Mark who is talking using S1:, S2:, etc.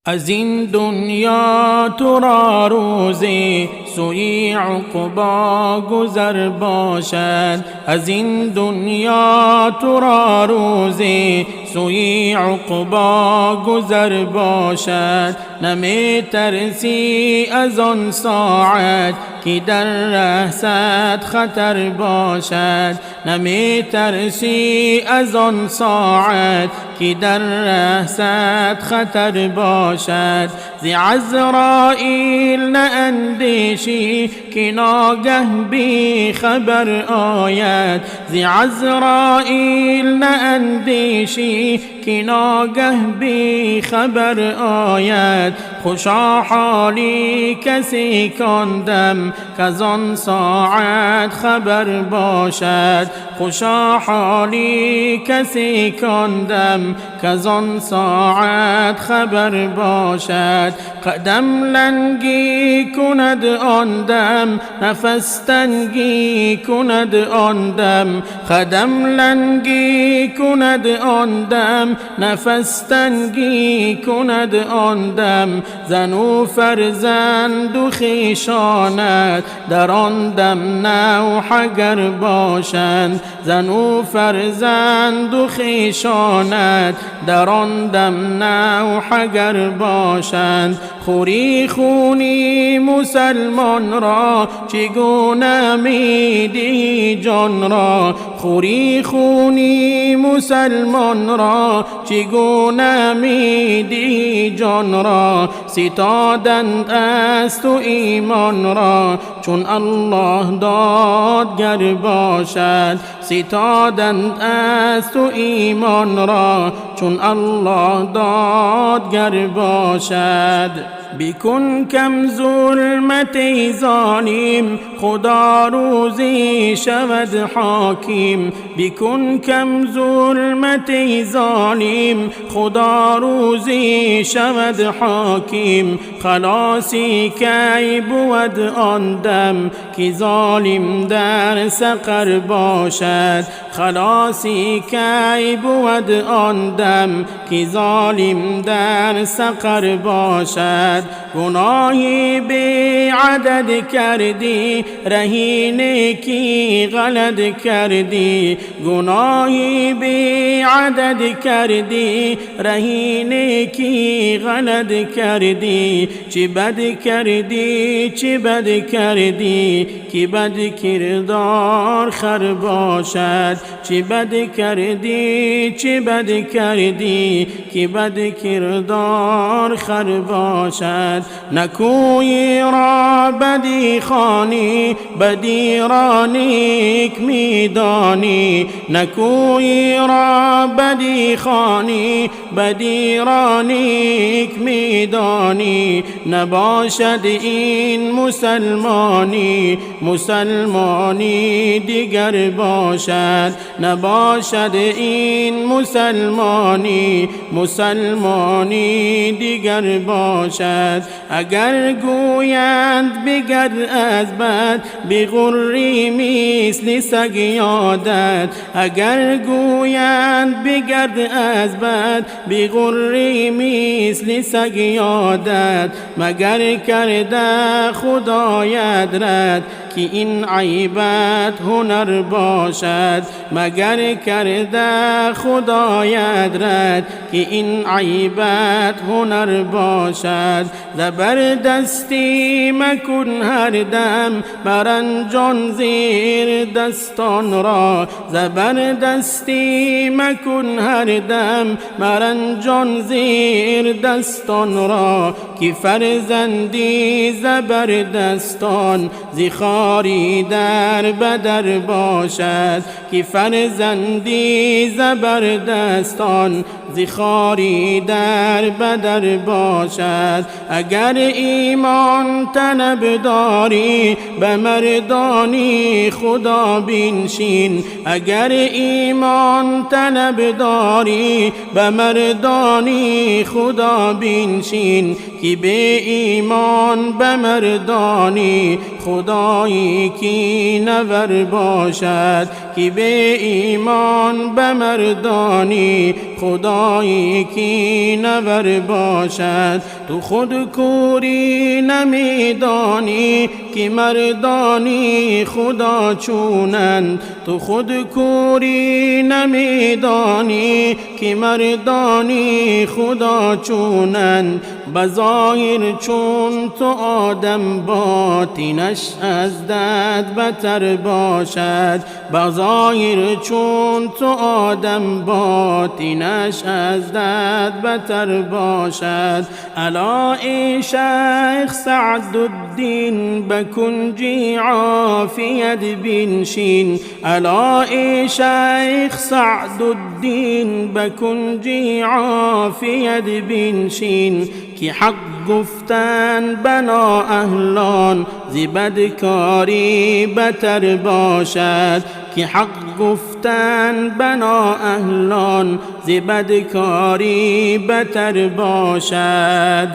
S1: از این دنیا تو را روزی سوی عقبی گذر باشد. از این دنیا تو را روزی سوی عقبی گذر باشد. نمی ترسی از آن ساعت که در ره صد خطر باشد. نمی ترسی از آن ساعت که در ره صد خطر باشد. ز عزرائیل نه اندیشی که ناگه بی خبر آید. ز عزرائیل نه اندیشی که ناگه بی خبر آید. خوشا حالی کسی کان دم کز آن ساعت خبر باشد. خوشا حالی کسی کان دم کز آن ساعت خبر باشد. قدم لنگی کند آن دم نفس تنگی کند آن دم. قدم لنگی کند آن دم نفس تنگی کند آن دم. زن و فرزند و خویشانت در آن دم نوح اگر باشند. زن و فرزند و خویشانت در آن دم نوح اگر باشند. خوری خونی مسلمان را چگونه میدی جان را. خوری خونی مسلمان را چگونه میدی جان را. ستادند است و ایمان را چون الله دادگر باشد. ستادند است و ایمان را چون الله دادگر باشد. بکن کم ظلمت ظالم خدا روزی شود حاکم. بکن کم ظلمت ظالم خدا روزی شود حاکم. خلاصی کی بود آن دم که ظالم در سقر باشد. خلاصی کی بود آن دم که ظالم در سقر باشد. گناهی بی عدد کردی رهی نیکی غلط کردی. گناهی بی عدد کردی رهی نیکی غلط کردی. چه بد کردی چه بد کردی که بد کردار خر باشد. چه بد کردی چه بد کردی که بد کردار خر باشد. نکویی را بدی خوانی بدی را نیک میدانی. نکویی را بدی خوانی بدی را نیک میدانی. نباشد این مسلمانی مسلمانی دیگر باشد. نباشد این مسلمانی مسلمانی دیگر باشد. اگر گویند بگرد از بد بغری مثل سگ یادت. اگر گویند بگرد از بد بغری مثل سگ یادت. مگر کرده خدایت رد که این عیبت هنر باشد. مگر کرده خدایت رد که این عیبت هنر باشد. زبردستی مکن هر دم برنجان زیر دستان را. زبردستی مکن هر دم برنجان زیر دستان را. که فرزندی زبردستان زخاری در بدر باشد. که فرزندی زبردستان زخاری در بدر باشد. اگر ایمان طلب داری به مردانی خدا بنشین. اگر ایمان طلب داری به مردانی خدا بنشین. که به ایمان به مردانی خدای خدایی کی نور باشد که به ایمان به مردانی خدایی کی نور باشد. تو خود کوری نمیدانی که مردانی خدا چونند، تو خود کوری نمیدانی که مردانی خدا چونند. بظاهر چون تو آدم باطنش از دد بتر باشد، بظاهر چون تو آدم باطنش از دد بتر باشد. علای شیخ سعدالدین بکنجی عافیت بنشین، علای شیخ سعدالدین بکنجی عافیت بنشین. که حق گفتن بنا اهلان ز بدکاری بتر باشد، که حق گفتن بنا اهلان ز بدکاری بتر باشد.